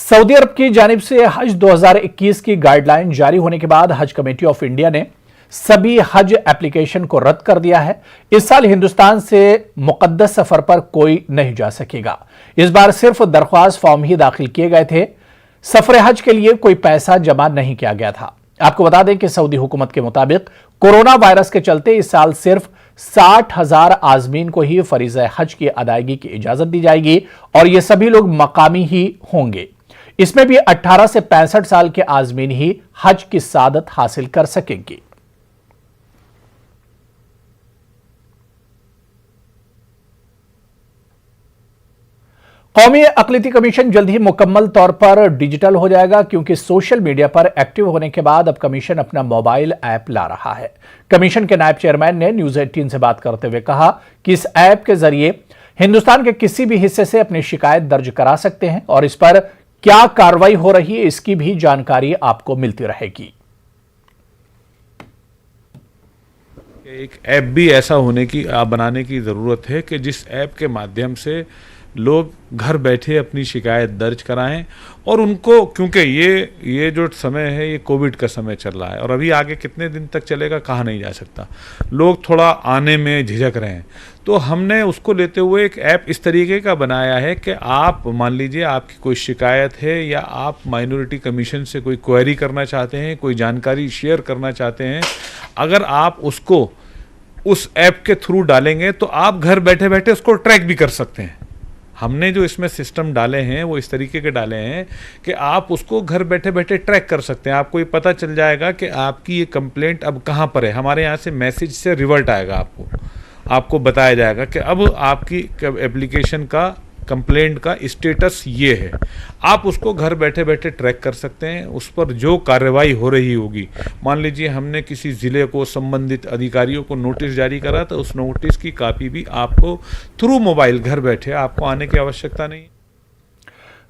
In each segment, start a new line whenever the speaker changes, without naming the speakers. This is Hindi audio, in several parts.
सऊदी अरब की जानिब से हज 2021 की गाइडलाइन जारी होने के बाद हज कमेटी ऑफ इंडिया ने सभी हज एप्लीकेशन को रद्द कर दिया है। इस साल हिंदुस्तान से मुकद्दस सफर पर कोई नहीं जा सकेगा। इस बार सिर्फ दरख्वास्त फॉर्म ही दाखिल किए गए थे। सफर हज के लिए कोई पैसा जमा नहीं किया गया था। आपको बता दें कि सऊदी हुकूमत के मुताबिक कोरोना वायरस के चलते इस साल सिर्फ 60,000 आजमीन को ही फरीज़ा हज की अदायगी की इजाजत दी जाएगी और ये सभी लोग मकामी ही होंगे। इसमें भी 18 से 65 साल के आजमीन ही हज की सादत हासिल कर सकेंगे। कौमी अक़लियती कमीशन जल्द ही मुकम्मल तौर पर डिजिटल हो जाएगा, क्योंकि सोशल मीडिया पर एक्टिव होने के बाद अब कमीशन अपना मोबाइल ऐप ला रहा है। कमीशन के नायब चेयरमैन ने न्यूज़ 18 से बात करते हुए कहा कि इस ऐप के जरिए हिंदुस्तान के किसी भी हिस्से से अपनी शिकायत दर्ज करा सकते हैं और इस पर क्या कार्रवाई हो रही है इसकी भी जानकारी आपको मिलती रहेगी।
एक ऐप भी ऐसा होने की बनाने की ज़रूरत है कि जिस ऐप के माध्यम से लोग घर बैठे अपनी शिकायत दर्ज कराएं और उनको, क्योंकि ये जो समय है ये कोविड का समय चल रहा है और अभी आगे कितने दिन तक चलेगा कहा नहीं जा सकता। लोग थोड़ा आने में झिझक रहे हैं, तो हमने उसको लेते हुए एक ऐप इस तरीके का बनाया है कि आप मान लीजिए आपकी कोई शिकायत है या आप माइनॉरिटी कमीशन से कोई क्वेरी करना चाहते हैं, कोई जानकारी शेयर करना चाहते हैं, अगर आप उसको उस ऐप के थ्रू डालेंगे तो आप घर बैठे बैठे उसको ट्रैक भी कर सकते हैं। हमने जो इसमें सिस्टम डाले हैं वो इस तरीके के डाले हैं कि आप उसको घर बैठे बैठे ट्रैक कर सकते हैं। आपको ये पता चल जाएगा कि आपकी ये कंप्लेंट अब कहाँ पर है। हमारे यहाँ से मैसेज से रिवर्ट आएगा, आपको बताया जाएगा कि अब आपकी एप्लीकेशन का कंप्लेंट का स्टेटस ये है। आप उसको घर बैठे बैठे ट्रैक कर सकते हैं। उस पर जो कार्रवाई हो रही होगी, मान लीजिए हमने किसी ज़िले को संबंधित अधिकारियों को नोटिस जारी करा तो उस नोटिस की कॉपी भी आपको थ्रू मोबाइल घर बैठे, आपको आने की आवश्यकता नहीं।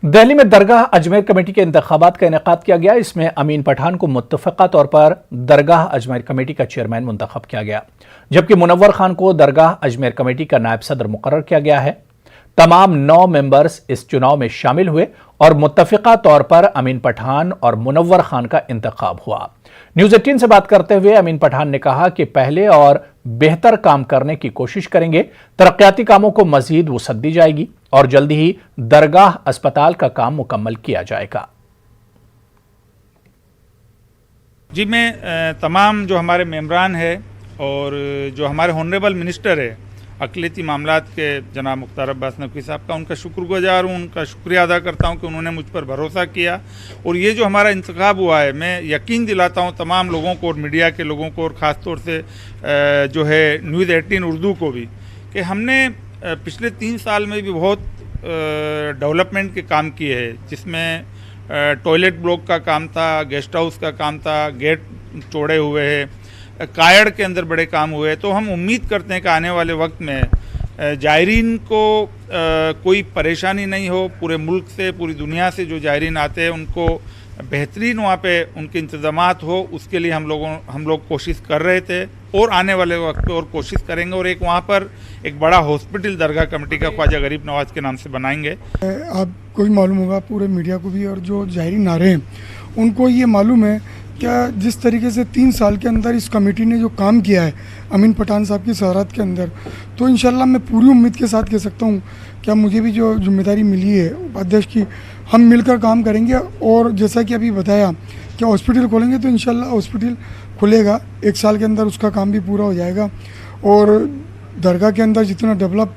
दिल्ली में दरगाह अजमेर कमेटी के इंतखाबात का इनेकाद किया गया। इसमें अमीन पठान को मुत्तफ़क़ा तौर पर दरगाह अजमेर कमेटी का चेयरमैन मुंतखब किया गया, जबकि मुनव्वर खान को दरगाह अजमेर कमेटी का नायब सदर मुकर्रर किया गया है। तमाम 9 मेंबर्स इस चुनाव में शामिल हुए और मुत्तफ़िक़ा तौर पर अमीन पठान और मुनव्वर खान का इंतखाब हुआ। न्यूज़ 18 से बात करते हुए अमीन पठान ने कहा कि पहले और बेहतर काम करने की कोशिश करेंगे। तरक्याती कामों को मजीद वसअत दी जाएगी और जल्द ही दरगाह अस्पताल का काम मुकम्मल किया जाएगा।
जी, मैं तमाम जो हमारे मेंबरान है और जो हमारे ऑनरेबल मिनिस्टर है अक़लियती मामलात के जनाब मुख्तार अब्बास नकवी साहब का उनका शुक्रगुजार हूँ, उनका शुक्रिया अदा करता हूँ कि उन्होंने मुझ पर भरोसा किया। और ये जो हमारा इंतखाब हुआ है, मैं यकीन दिलाता हूँ तमाम लोगों को और मीडिया के लोगों को और ख़ास तौर से जो है न्यूज़ 18 उर्दू को भी, कि हमने पिछले 3 साल में भी बहुत डेवलपमेंट के काम किए हैं, जिसमें टॉयलेट ब्लॉक का काम था, गेस्ट हाउस का काम था, गेट चौड़े हुए हैं, कायड़ के अंदर बड़े काम हुए। तो हम उम्मीद करते हैं कि आने वाले वक्त में जायरीन को कोई परेशानी नहीं हो। पूरे मुल्क से, पूरी दुनिया से जो जायरीन आते हैं उनको बेहतरीन वहाँ पे उनके इंतज़ामात हो, उसके लिए हम लोग कोशिश कर रहे थे और आने वाले वक्त पे और कोशिश करेंगे। और एक वहाँ पर एक बड़ा हॉस्पिटल दरगाह कमेटी का ख्वाजा गरीब नवाज के नाम से बनाएंगे।
आपको भी मालूम होगा, पूरे मीडिया को भी, और जो जायरीन आ रहे हैं उनको ये मालूम है क्या जिस तरीके से 3 साल के अंदर इस कमेटी ने जो काम किया है अमीन पठान साहब की सराहत के अंदर, तो इंशाल्लाह मैं पूरी उम्मीद के साथ कह सकता हूँ क्या मुझे भी जो जिम्मेदारी मिली है उपाध्यक्ष की, हम मिलकर काम करेंगे। और जैसा कि अभी बताया कि हॉस्पिटल खोलेंगे तो इंशाल्लाह हॉस्पिटल खुलेगा, 1 साल के अंदर उसका काम भी पूरा हो जाएगा। और दरगाह के अंदर जितना डेवलप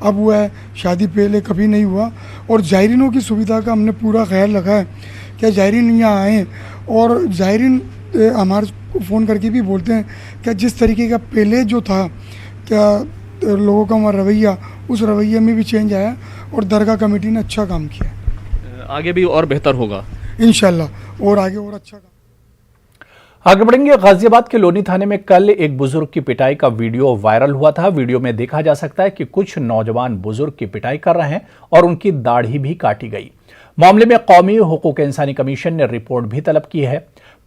अब हुआ है, शादी पहले कभी नहीं हुआ। और जायरीनों की सुविधा का हमने पूरा ख्याल रखा है क्या जायरीन यहाँ आएँ, और जायरीन हमारे को फ़ोन करके भी बोलते हैं क्या जिस तरीके का पहले जो था क्या लोगों का हमारा रवैया, उस रवैये में भी चेंज आया और दरगाह कमेटी ने अच्छा काम किया।
आगे भी और बेहतर होगा
इंशाल्लाह, और आगे और अच्छा काम।
आगे बढ़ेंगे। गाजियाबाद के लोनी थाने में कल एक बुजुर्ग की पिटाई का वीडियो वायरल हुआ था। वीडियो में देखा जा सकता है कि कुछ नौजवान बुजुर्ग की पिटाई कर रहे हैं और उनकी दाढ़ी भी काटी गई। मामले में कौमी हुकूक इंसानी कमीशन ने रिपोर्ट भी तलब की है।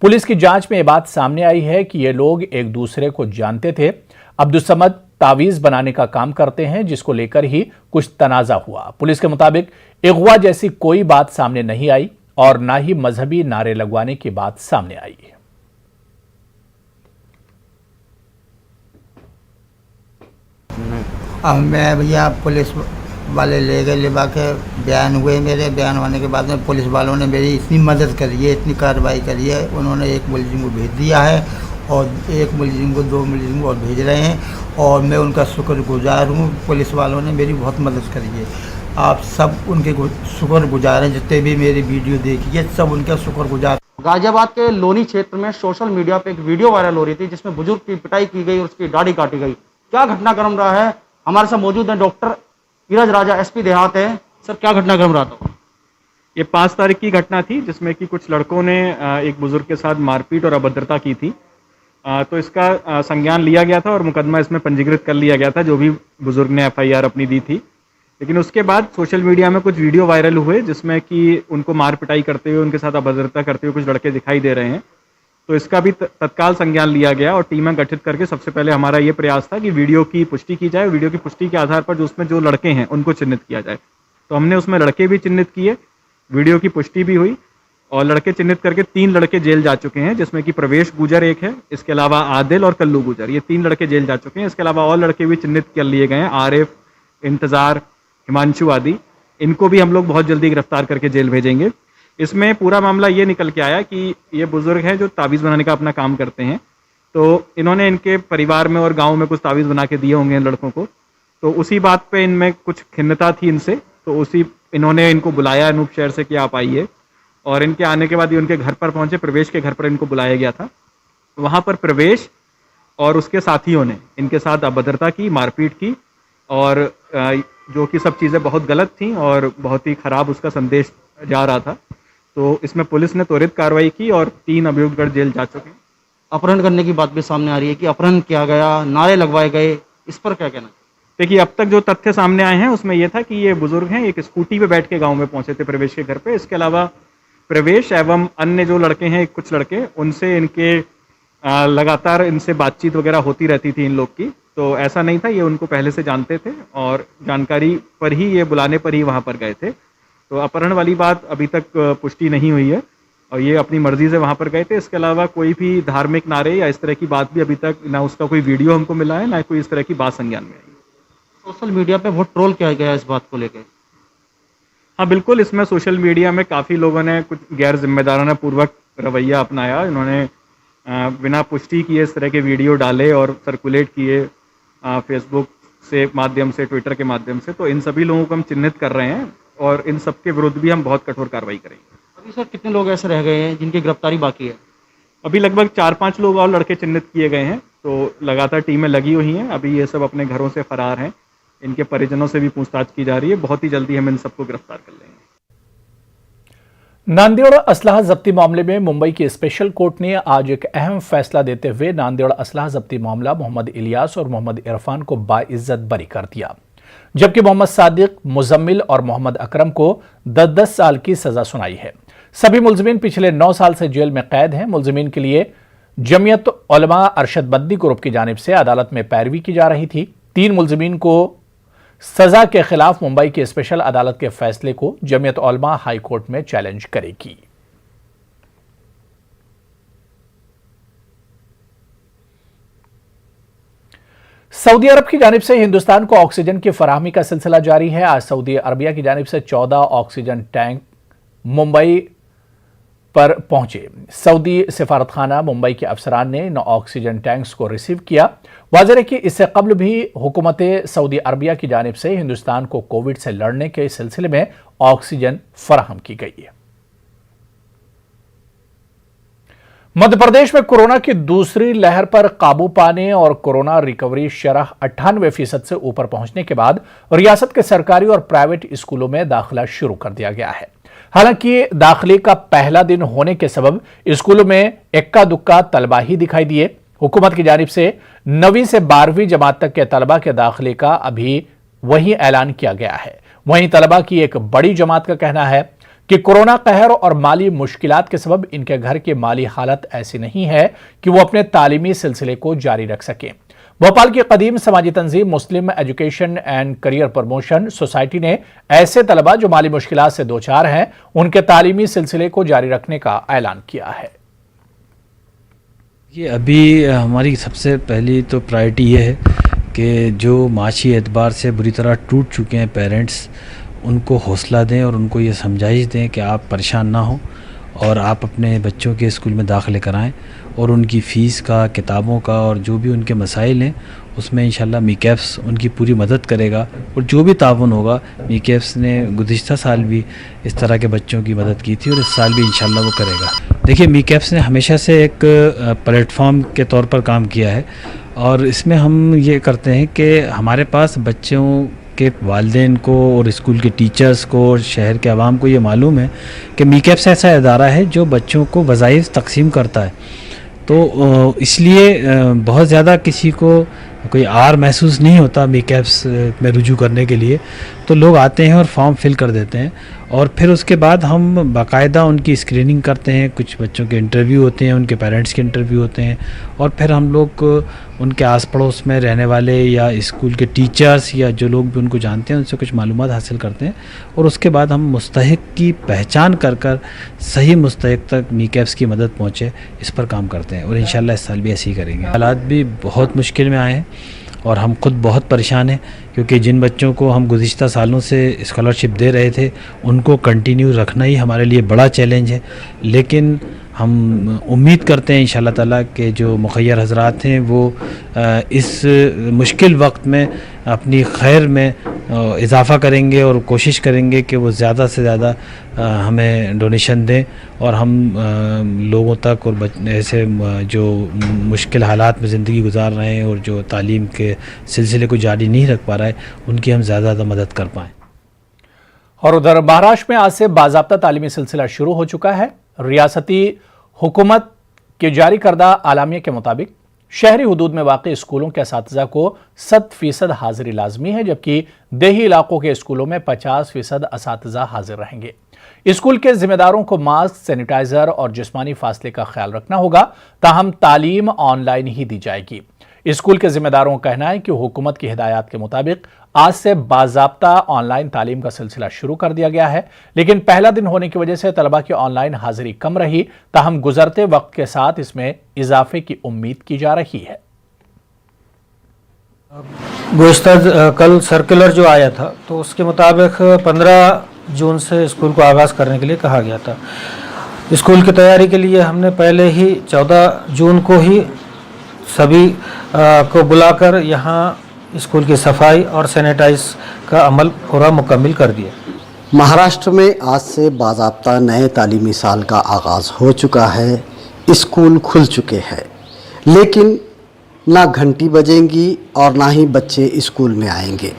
पुलिस की जांच में यह बात सामने आई है कि ये लोग एक दूसरे को जानते थे। अब्दुल समद तावीज बनाने का काम करते हैं, जिसको लेकर ही कुछ तनाजा हुआ। पुलिस के मुताबिक अगवा जैसी कोई बात सामने नहीं आई और ना ही मजहबी नारे लगवाने की बात सामने आई।
अब मैं भैया पुलिस वाले ले गए, लेवा के बयान हुए, मेरे बयान होने के बाद में पुलिस वालों ने मेरी इतनी मदद करी है, इतनी कार्रवाई करी है। उन्होंने एक मुलजिम को भेज दिया है और एक मुलजिम को, 2 मुलजिम को और भेज रहे हैं और मैं उनका शुक्रगुजार हूँ। पुलिस वालों ने मेरी बहुत मदद करी है। आप सब उनके शुक्रगुजार हैं, जितने भी मेरी वीडियो देखी है सब उनका शुक्रगुजार।
गाजियाबाद के लोनी क्षेत्र में सोशल मीडिया पे एक वीडियो वायरल हो रही थी जिसमें बुजुर्ग की पिटाई की गई और उसकी दाढ़ी काटी गई। क्या घटनाक्रम रहा है? हमारे साथ मौजूद है डॉक्टर नीरज राजा, एसपी देहात है। सर, क्या घटनाक्रम रहा था?
ये 5 तारीख की घटना थी, जिसमें कि कुछ लड़कों ने एक बुजुर्ग के साथ मारपीट और अभद्रता की थी। तो इसका संज्ञान लिया गया था और मुकदमा इसमें पंजीकृत कर लिया गया था, जो भी बुजुर्ग ने FIR अपनी दी थी। लेकिन उसके बाद सोशल मीडिया में कुछ वीडियो वायरल हुए जिसमें कि उनको मार पिटाई करते हुए, उनके साथ अभद्रता करते हुए कुछ लड़के दिखाई दे रहे हैं। तो इसका भी तत्काल संज्ञान लिया गया और टीमें गठित करके सबसे पहले हमारा ये प्रयास था कि वीडियो की पुष्टि की जाए। वीडियो की पुष्टि के आधार पर जो लड़के हैं उनको चिन्हित किया जाए। तो हमने उसमें लड़के भी चिन्हित किए, वीडियो की पुष्टि भी हुई और लड़के चिन्हित करके 3 लड़के जेल जा चुके हैं, जिसमें कि प्रवेश गुजर एक है, इसके अलावा आदिल और कल्लू गुजर, ये 3 लड़के जेल जा चुके हैं। इसके अलावा और लड़के भी चिन्हित कर लिए गए हैं, आरिफ, इंतजार, हिमांशु आदि। इनको भी हम लोग बहुत जल्दी गिरफ्तार करके जेल भेजेंगे। इसमें पूरा मामला ये निकल के आया कि ये बुजुर्ग हैं जो तावीज़ बनाने का अपना काम करते हैं। तो इन्होंने इनके परिवार में और गांव में कुछ तावीज़ बना के दिए होंगे इन लड़कों को। तो उसी बात पे इनमें कुछ खिन्नता थी इनसे, तो इन्होंने इनको बुलाया अनूप शहर से कि आप आइए, और इनके आने के बाद ये उनके घर पर पहुंचे। प्रवेश के घर पर इनको बुलाया गया था। वहाँ पर प्रवेश और उसके साथियों ने इनके साथ अभद्रता की, मारपीट की और जो कि सब चीज़ें बहुत गलत थी और बहुत ही ख़राब उसका संदेश जा रहा था। तो इसमें पुलिस ने त्वरित कार्रवाई की और 3 अभियुक्तगण जेल जा चुके हैं।
अपहरण करने की बात भी सामने आ रही है कि अपहरण किया गया, नारे लगवाए गए, इस पर क्या कहना?
देखिए, अब तक जो तथ्य सामने आए हैं उसमें यह था कि ये बुजुर्ग हैं, एक स्कूटी पे बैठ के गांव में पहुंचे थे प्रवेश के घर पे। इसके अलावा प्रवेश एवं अन्य जो लड़के हैं, कुछ लड़के, उनसे इनके लगातार इनसे बातचीत वगैरह होती रहती थी इन लोग की। तो ऐसा नहीं था, ये उनको पहले से जानते थे और जानकारी पर ही, ये बुलाने पर ही वहाँ पर गए थे। तो अपहरण वाली बात अभी तक पुष्टि नहीं हुई है और ये अपनी मर्जी से वहाँ पर गए थे। इसके अलावा कोई भी धार्मिक नारे या इस तरह की बात भी अभी तक ना उसका कोई वीडियो हमको मिला है, ना कोई इस तरह की बात संज्ञान में आई।
सोशल मीडिया पे बहुत ट्रोल किया गया इस बात को लेकर।
हाँ बिल्कुल, इसमें सोशल मीडिया में काफ़ी लोगों ने कुछ गैर जिम्मेदाराना पूर्वक रवैया अपनाया। इन्होंने बिना पुष्टि किए इस तरह के वीडियो डाले और सर्कुलेट किए फेसबुक से माध्यम से, ट्विटर के माध्यम से। तो इन सभी लोगों को हम चिन्हित कर रहे हैं और इन सब के विरुद्ध भी हम बहुत कठोर कार्रवाई करेंगे।
अभी सर कितने लोग ऐसे रह गए हैं जिनकी गिरफ्तारी बाकी है?
अभी लगभग 4-5 लोग और लड़के चिन्हित किए गए हैं। तो लगातार टीमें लगी हुई हैं। अभी ये सब अपने घरों से फरार हैं। इनके परिजनों से भी पूछताछ की जा रही है। बहुत ही जल्दी हम इन सबको गिरफ्तार कर लेंगे।
नांदेड़ असलाह जब्ती मामले में मुंबई की स्पेशल कोर्ट ने आज एक अहम फैसला देते हुए नांदेड़ असलाह जब्ती मामला मोहम्मद इलियास और मोहम्मद इरफान को बाइज्जत बरी कर दिया, जबकि मोहम्मद सादिक, मुजम्मिल और मोहम्मद अकरम को 10-10 साल की सजा सुनाई है। सभी मुलजिमीन पिछले 9 साल से जेल में कैद हैं। मुलजिमीन के लिए जमियत उलमा अरशद बद्दी ग्रुप की जानिब से अदालत में पैरवी की जा रही थी। 3 मुलजिमीन को सजा के खिलाफ मुंबई की स्पेशल अदालत के फैसले को जमियत उलमा हाई कोर्ट में चैलेंज करेगी। सऊदी अरब की जानिब से हिंदुस्तान को ऑक्सीजन की फराहमी का सिलसिला जारी है। आज सऊदी अरबिया की जानिब से 14 ऑक्सीजन टैंक मुंबई पर पहुंचे। सऊदी सिफारतखाना मुंबई के अफसरान ने इन ऑक्सीजन टैंक्स को रिसीव किया। वाज़ेह है कि इससे कबल भी हुकूमत सऊदी अरबिया की जानिब से हिंदुस्तान को कोविड से लड़ने के सिलसिले में ऑक्सीजन फराहम की गई है। मध्य प्रदेश में कोरोना की दूसरी लहर पर काबू पाने और कोरोना रिकवरी शरह 98% से ऊपर पहुंचने के बाद रियासत के सरकारी और प्राइवेट स्कूलों में दाखिला शुरू कर दिया गया है। हालांकि दाखिले का पहला दिन होने के सबब स्कूलों में इक्का दुक्का तलबा ही दिखाई दिए। हुकूमत की जानिब से 9वीं से 12वीं जमात तक के तलबा के दाखिले का अभी वही ऐलान किया गया है। वहीं तलबा की एक बड़ी जमात का कहना है कि कोरोना कहर और माली मुश्किलात के सबब इनके घर की माली हालत ऐसी नहीं है कि वो अपने तालीमी सिलसिले को जारी रख सकें। भोपाल की कदीम समाजी तंजीम Muslim Education and Career Promotion Society ने ऐसे तलबा जो माली मुश्किलात से दो चार हैं उनके तालीमी सिलसिले को जारी रखने का ऐलान किया है।
ये अभी हमारी सबसे पहली तो प्रायोरिटी ये है कि जो माशी एतबार से बुरी तरह टूट चुके हैं पेरेंट्स, उनको हौसला दें और उनको ये समझाइश दें कि आप परेशान ना हो और आप अपने बच्चों के स्कूल में दाखिले कराएं और उनकी फ़ीस का, किताबों का और जो भी उनके मसाइल हैं उसमें इंशाल्लाह मीकैप्स उनकी पूरी मदद करेगा। और जो भी ताउन होगा, मीकैप्स ने गुज़िश्ता साल भी इस तरह के बच्चों की मदद की थी और इस साल भी इंशाल्लाह वो करेगा। देखिए, मीकैप्स ने हमेशा से एक प्लेटफॉर्म के तौर पर काम किया है और इसमें हम ये करते हैं कि हमारे पास बच्चों के वालिदैन को और स्कूल के टीचर्स को और शहर के आवाम को ये मालूम है कि मीकैप्स ऐसा इदारा है जो बच्चों को वज़ाइफ तकसीम करता है। तो इसलिए बहुत ज़्यादा किसी को कोई आर महसूस नहीं होता मीकैप्स में रुजू करने के लिए। तो लोग आते हैं और फॉर्म फिल कर देते हैं और फिर उसके बाद हम बाकायदा उनकी स्क्रीनिंग करते हैं। कुछ बच्चों के इंटरव्यू होते हैं, उनके पेरेंट्स के इंटरव्यू होते हैं और फिर हम लोग उनके आस पड़ोस में रहने वाले या स्कूल के टीचर्स या जो लोग भी उनको जानते हैं उनसे कुछ मालूमात हासिल करते हैं और उसके बाद हम मुस्तहिक की पहचान कर सही मुस्तहिक तक मीकैप्स की मदद पहुँचे, इस पर काम करते हैं और इंशाल्लाह इस साल भी ऐसे ही करेंगे। हालात भी बहुत मुश्किल में आए हैं और हम खुद बहुत परेशान हैं क्योंकि जिन बच्चों को हम गुज़िश्ता सालों से स्कॉलरशिप दे रहे थे उनको कंटिन्यू रखना ही हमारे लिए बड़ा चैलेंज है। लेकिन हम उम्मीद करते हैं इंशाल्लाह ताला कि जो मुखय्यर हज़रात हैं वो इस मुश्किल वक्त में अपनी खैर में इजाफ़ा करेंगे और कोशिश करेंगे कि वो ज़्यादा से ज़्यादा हमें डोनेशन दें और हम लोगों तक और ऐसे जो मुश्किल हालात में ज़िंदगी गुजार रहे हैं और जो तालीम के सिलसिले को जारी नहीं रख पा रहा है उनकी हम ज़्यादा मदद कर पाएँ।
और उधर महाराष्ट्र में आज से बाज़ाब्ता तालीमी सिलसिला शुरू हो चुका है। रियासती हुकूमत के जारी करदा आलामिया के मुताबिक शहरी हुदूद में वाक़ई स्कूलों के असातिज़ा को 100% हाजिरी लाजमी है, जबकि देही इलाकों के स्कूलों में 50% असातिज़ा हाजिर रहेंगे। स्कूल के जिम्मेदारों को मास्क, सैनिटाइजर और जिस्मानी फासले का ख्याल रखना होगा, ताहम तालीम ऑनलाइन ही दी जाएगी। स्कूल के जिम्मेदारों का कहना है कि हुकूमत की हिदायत के मुताबिक आज से बाज़ाब्ता ऑनलाइन तालीम का सिलसिला शुरू कर दिया गया है, लेकिन पहला दिन होने की वजह से तलबा की ऑनलाइन हाजिरी कम रही, ताहम गुजरते वक्त के साथ इसमें इजाफे की उम्मीद की जा रही है।
कल सर्कुलर जो आया था तो उसके मुताबिक 15 जून से स्कूल को आगाज़ करने के लिए कहा गया था। स्कूल की तैयारी के लिए हमने पहले ही 14 जून को ही सभी को बुलाकर यहाँ स्कूल की सफाई और सैनिटाइज का अमल पूरा मुकम्मल कर दिया।
महाराष्ट्र में आज से बाज़ाब्ता नए तालीमी साल का आगाज़ हो चुका है। स्कूल खुल चुके हैं, लेकिन ना घंटी बजेंगी और ना ही बच्चे स्कूल में आएंगे।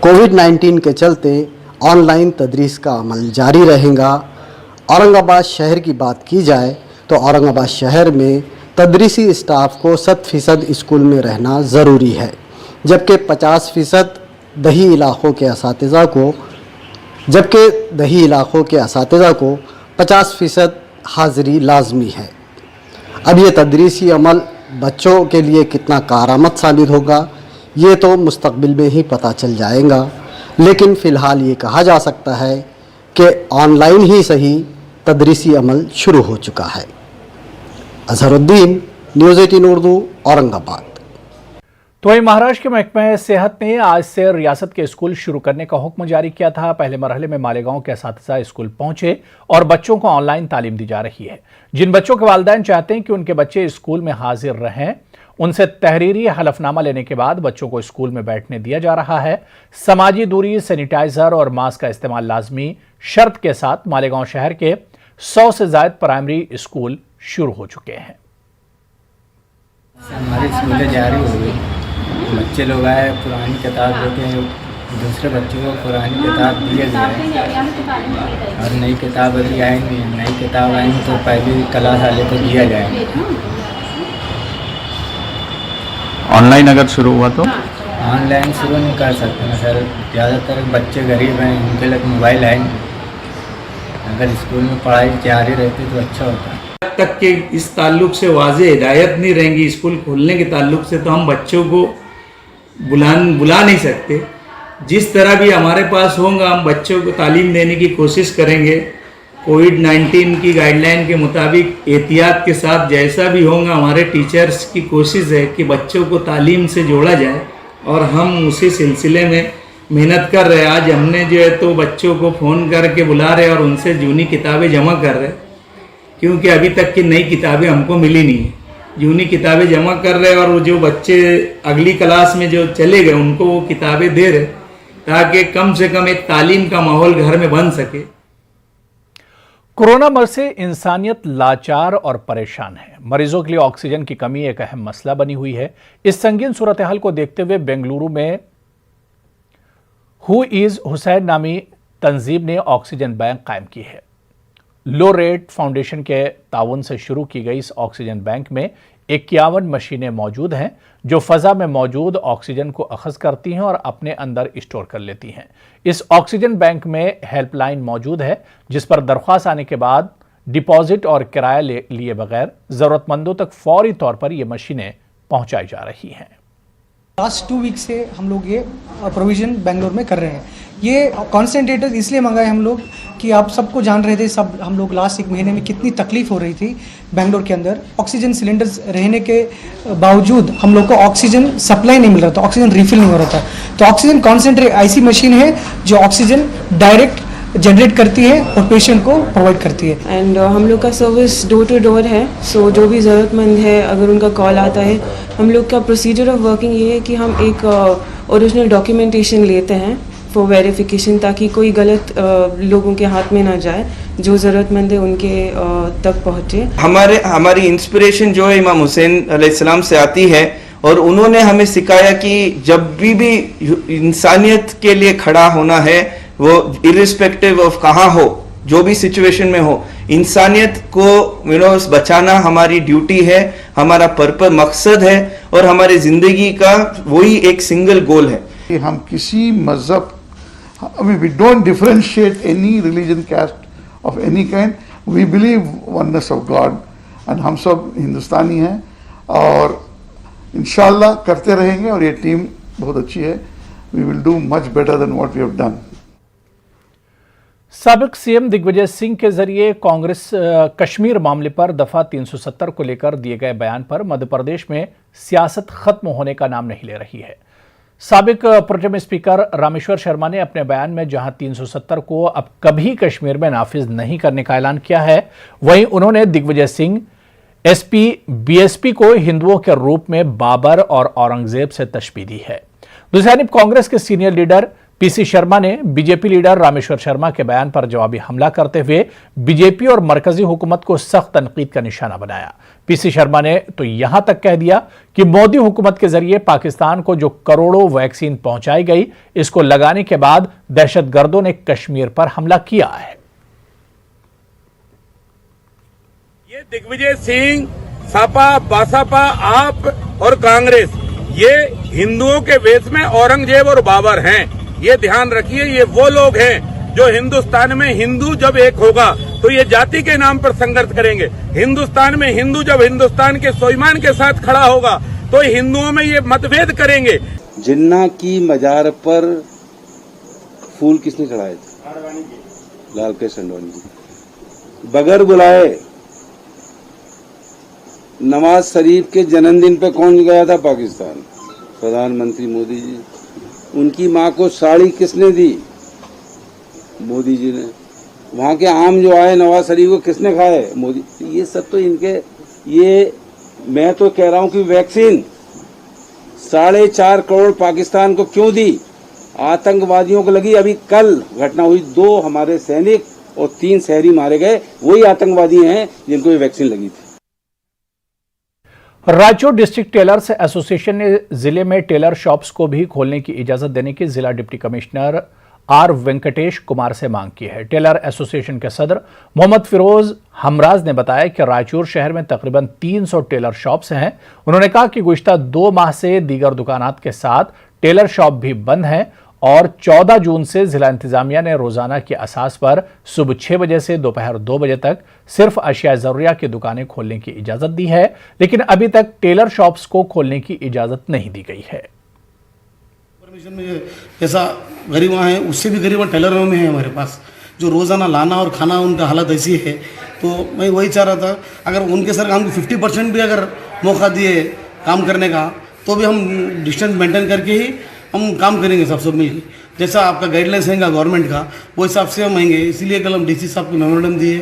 कोविड-19 के चलते ऑनलाइन तदरीस का अमल जारी रहेगा। औरंगाबाद शहर की बात की जाए तो औरंगाबाद शहर में तदरीसी स्टाफ को 100% स्कूल में रहना ज़रूरी है, जबकि 50% दही इलाक़ों के असातिज़ा को 50% हाज़िरी लाजमी है। अब ये तदरीसी अमल बच्चों के लिए कितना कारआमद साबित होगा ये तो मुस्तक़बिल में ही पता चल जाएगा, लेकिन फ़िलहाल ये कहा जा सकता है कि ऑनलाइन ही सही तदरीसी अमल शुरू हो चुका है। अजहरुद्दीन, न्यूज़ 18 उर्दू, औरंगाबाद।
तो वहीं महाराष्ट्र के महकमा सेहत ने आज से रियासत के स्कूल शुरू करने का हुक्म जारी किया था। पहले मरहले में मालेगांव के असातिज़ा स्कूल पहुंचे और बच्चों को ऑनलाइन तालीम दी जा रही है। जिन बच्चों के वालिदैन चाहते हैं कि उनके बच्चे स्कूल में हाजिर रहें, उनसे तहरीरी हलफनामा लेने के बाद बच्चों को स्कूल में बैठने दिया जा रहा है। समाजी दूरी, सैनिटाइजर और मास्क का इस्तेमाल लाजमी शर्त के साथ मालेगांव शहर के 100 से ज़ायद प्राइमरी स्कूल शुरू हो चुके हैं।
हमारी स्कूलें जारी हो गई, बच्चे लोग आए, पुरानी किताब लेके दूसरे बच्चों को पुरानी किताब दिए गए और नई किताब अभी आएंगी। नई किताब आएंगी तो पहली क्लास वाले को दिया जाएगा।
ऑनलाइन अगर शुरू हुआ तो
ऑनलाइन शुरू नहीं कर सकते ना सर, ज़्यादातर बच्चे गरीब हैं, उनके लिए मोबाइल है नहीं। अगर स्कूल में पढ़ाई जारी रहती तो अच्छा होता।
जब तक के इस ताल्लुक से वाज़ेह हिदायत नहीं रहेंगी स्कूल खोलने के ताल्लुक से, तो हम बच्चों को बुला नहीं सकते। जिस तरह भी हमारे पास होगा हम बच्चों को तालीम देने की कोशिश करेंगे। कोविड-19 की गाइडलाइन के मुताबिक एहतियात के साथ जैसा भी होगा, हमारे टीचर्स की कोशिश है कि बच्चों को तालीम से जोड़ा जाए और हम उसी सिलसिले में मेहनत कर रहे हैं। आज हमने जो है तो बच्चों को फ़ोन करके बुला रहे और उनसे जूनी किताबें जमा कर रहे, क्योंकि अभी तक की नई किताबें हमको मिली नहीं है। जूनी किताबें जमा कर रहे और वो जो बच्चे अगली क्लास में जो चले गए उनको वो किताबें दे रहे, ताकि कम से कम एक तालीम का माहौल घर में बन सके।
कोरोना मर से इंसानियत लाचार और परेशान है। मरीजों के लिए ऑक्सीजन की कमी एक अहम मसला बनी हुई है। इस संगीन सूरत हाल को देखते हुए बेंगलुरु में हु इज हुसैन नामी तंजीम ने ऑक्सीजन बैंक कायम की है। लो रेट फाउंडेशन के ताउन से शुरू की गई इस ऑक्सीजन बैंक में 51 मशीनें मौजूद हैं जो फ़ज़ा में मौजूद ऑक्सीजन को अखज़ करती हैं और अपने अंदर स्टोर कर लेती हैं। इस ऑक्सीजन बैंक में हेल्पलाइन मौजूद है जिस पर दरख्वास्त आने के बाद डिपॉजिट और किराया लिए बगैर ज़रूरतमंदों तक फौरी तौर पर ये मशीनें पहुंचाई जा रही हैं।
लास्ट 2 वीक से हम लोग ये प्रोविज़न बेंगलोर में कर रहे हैं। ये कॉन्सेंट्रेटर इसलिए मंगाए हम लोग कि आप सबको जान रहे थे, सब हम लोग लास्ट 1 महीने में कितनी तकलीफ़ हो रही थी बेंगलोर के अंदर। ऑक्सीजन सिलेंडर्स रहने के बावजूद हम लोग को ऑक्सीजन सप्लाई नहीं मिल रहा था, ऑक्सीजन रिफिल नहीं हो रहा था। तो ऑक्सीजन कॉन्सेंट्रेट ऐसी मशीन है जो ऑक्सीजन डायरेक्ट जनरेट करती है और पेशेंट को प्रोवाइड करती है।
एंड हम लोग का सर्विस डोर टू डोर है। सो जो भी ज़रूरतमंद है अगर उनका कॉल आता है, हम लोग का प्रोसीजर ऑफ वर्किंग ये है कि हम एक ओरिजिनल डॉक्यूमेंटेशन लेते हैं फॉर वेरिफिकेशन, ताकि कोई गलत लोगों के हाथ में ना जाए, जो ज़रूरतमंद है उनके तक पहुँचे।
हमारी इंस्पिरेशन जो है इमाम हुसैन अलैहिस्सलाम से आती है और उन्होंने हमें सिखाया कि जब भी इंसानियत के लिए खड़ा होना है, वो इरिस्पेक्टिव ऑफ कहाँ हो, जो भी सिचुएशन में हो, इंसानियत को बचाना हमारी ड्यूटी है, हमारा पर्पस मकसद है और हमारी ज़िंदगी का वही एक सिंगल गोल है
कि हम किसी मज़हब, we don't differentiate any religion, caste of any kind. We believe oneness of God and हम सब हिंदुस्तानी हैं और इंशाल्लाह करते रहेंगे और ये टीम बहुत अच्छी है। We will do much better than what we have done.
साबिक सीएम दिग्विजय सिंह के जरिए कांग्रेस कश्मीर मामले पर दफा 370 को लेकर दिए गए बयान पर मध्य प्रदेश में सियासत खत्म होने का नाम नहीं ले रही है। साबिक प्रोटेम स्पीकर रामेश्वर शर्मा ने अपने बयान में जहां 370 को अब कभी कश्मीर में नाफिज नहीं करने का ऐलान किया है, वहीं उन्होंने दिग्विजय सिंह एसपी बीएसपी को हिंदुओं के रूप में बाबर और औरंगजेब से तशबीह दी है। दूसरी जानब कांग्रेस के सीनियर लीडर पीसी शर्मा ने बीजेपी लीडर रामेश्वर शर्मा के बयान पर जवाबी हमला करते हुए बीजेपी और मरकजी हुकूमत को सख्त तनकीद का निशाना बनाया। पीसी शर्मा ने तो यहां तक कह दिया कि मोदी हुकूमत के जरिए पाकिस्तान को जो करोड़ों वैक्सीन पहुंचाई गई, इसको लगाने के बाद दहशतगर्दों ने कश्मीर पर हमला किया है।
ये दिग्विजय सिंह, सपा, बसपा, आप और कांग्रेस ये हिंदुओं के वेश में औरंगजेब और बाबर हैं। ये ध्यान रखिए, ये वो लोग हैं जो हिंदुस्तान में हिंदू जब एक होगा तो ये जाति के नाम पर संघर्ष करेंगे। हिंदुस्तान में हिंदू जब हिंदुस्तान के स्वाभिमान के साथ खड़ा होगा तो हिंदुओं में ये मतभेद करेंगे।
जिन्ना की मजार पर फूल किसने चढ़ाए थे? लाल कृष्ण अडवाणी जी। बगैर बुलाए नवाज शरीफ के जन्मदिन पे कौन गया था पाकिस्तान? प्रधानमंत्री मोदी जी। उनकी माँ को साड़ी किसने दी? मोदी जी ने। वहाँ के आम जो आए नवाज शरीफ को किसने खाए? मोदी। ये सब तो इनके, ये मैं तो कह रहा हूँ कि वैक्सीन 4.5 करोड़ पाकिस्तान को क्यों दी? आतंकवादियों को लगी। अभी कल घटना हुई, 2 हमारे सैनिक और 3 शहरी मारे गए, वही आतंकवादी हैं जिनको ये वैक्सीन लगी थी।
रायचूर डिस्ट्रिक्ट टेलर्स एसोसिएशन ने जिले में टेलर शॉप्स को भी खोलने की इजाजत देने की जिला deputy commissioner R Venkatesh Kumar से मांग की है। टेलर एसोसिएशन के सदर मोहम्मद फिरोज हमराज ने बताया कि रायचूर शहर में तकरीबन 300 टेलर शॉप्स हैं। उन्होंने कहा कि गुज़िश्ता 2 माह से दीगर दुकानात के साथ टेलर शॉप भी बंद हैं और 14 जून से जिला इंतजामिया ने रोजाना की असास पर सुबह 6 बजे से दोपहर 2 बजे तक सिर्फ अशिया जरूरिया की दुकानें खोलने की इजाजत दी है, लेकिन अभी तक टेलर शॉप्स को खोलने की इजाजत नहीं दी गई है।
परमिशन में ऐसा गरीब है, उससे भी गरीब टेलरों में है हमारे पास, जो रोज़ाना लाना और खाना उनका हालत ऐसी है। तो मैं वही चाह रहा था, अगर उनके सर हमको 50% भी अगर मौका दिए काम करने का, तो भी हम डिस्टेंस मेंटेन करके ही हम काम करेंगे सब मिलकर। जैसा आपका गाइडलाइंस है गवर्नमेंट का, वो हिसाब से हम आएंगे। इसीलिए कल हम डीसी साहब को मेमोरेंडम दिए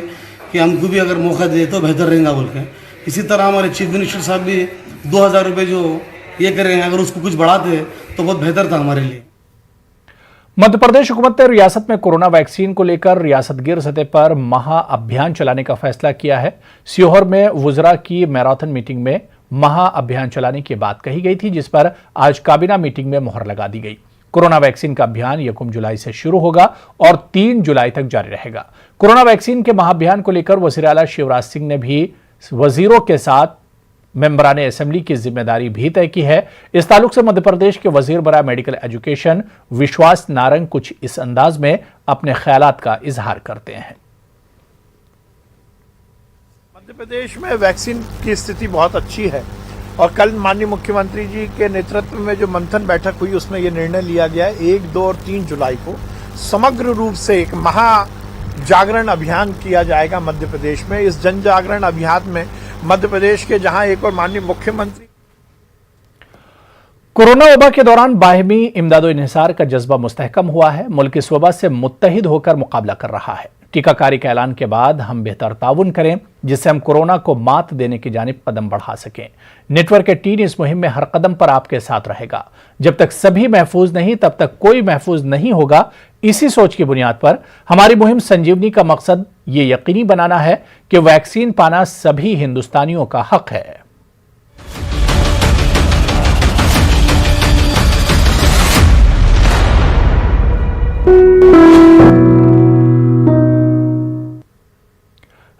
कि हमको भी अगर मौका दिए तो बेहतर रहेगा बोल के। इसी तरह हमारे चीफ मिनिस्टर साहब भी 2000 रुपये जो ये करें, अगर उसको कुछ बढ़ाते तो बहुत बेहतर था हमारे लिए।
मध्य प्रदेश हुकूमत ने रियासत में कोरोना वैक्सीन को लेकर रियासतगीर सतह पर महाअभियान चलाने का फैसला किया है। सीहोर में वुजरा की मैराथन मीटिंग में महाअभियान चलाने की बात कही गई थी, जिस पर आज काबीना मीटिंग में मोहर लगा दी गई। कोरोना वैक्सीन का अभियान 1 जुलाई से शुरू होगा और 3 जुलाई तक जारी रहेगा। कोरोना वैक्सीन के महाअभियान को लेकर वज़ीर आला शिवराज सिंह ने भी वजीरों के साथ मेंबराने असेंबली की जिम्मेदारी भी तय की है। इस ताल्लुक से मध्य प्रदेश के वजीर बराए मेडिकल एजुकेशन विश्वास नारंग कुछ इस अंदाज में अपने ख्यालात का इजहार करते हैं।
मध्य प्रदेश में वैक्सीन की स्थिति बहुत अच्छी है और कल माननीय मुख्यमंत्री जी के नेतृत्व में जो मंथन बैठक हुई उसमें ये निर्णय लिया गया है 1, 2 और 3 जुलाई को समग्र रूप से एक महा जागरण अभियान किया जाएगा मध्य प्रदेश में। इस जन जागरण अभियान में मध्य प्रदेश के जहां एक और माननीय मुख्यमंत्री
कोरोना वबा के दौरान बाहिमी इमदादो इन्हिसार का जज्बा मुस्तहकम हुआ है। मुल्क इस वबा से मुत्तहिद होकर मुकाबला कर रहा है। टीकाकारी के ऐलान के बाद हम बेहतर ताउन करें, जिससे हम कोरोना को मात देने की जानिब कदम बढ़ा सकें। नेटवर्क 18 इस मुहिम में हर कदम पर आपके साथ रहेगा। जब तक सभी महफूज नहीं, तब तक कोई महफूज नहीं होगा। इसी सोच की बुनियाद पर हमारी मुहिम संजीवनी का मकसद ये यकीनी बनाना है कि वैक्सीन पाना सभी हिंदुस्तानियों का हक है।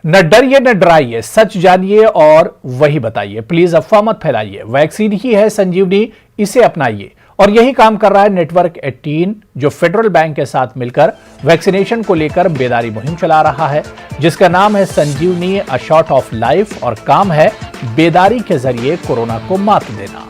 न डरिए न डराइए, सच जानिए और वही बताइए। प्लीज अफवाह मत फैलाइए। वैक्सीन ही है संजीवनी, इसे अपनाइए। और यही काम कर रहा है नेटवर्क 18, जो फेडरल बैंक के साथ मिलकर वैक्सीनेशन को लेकर बेदारी मुहिम चला रहा है, जिसका नाम है संजीवनी अ शॉट ऑफ लाइफ, और काम है बेदारी के जरिए कोरोना को मात देना।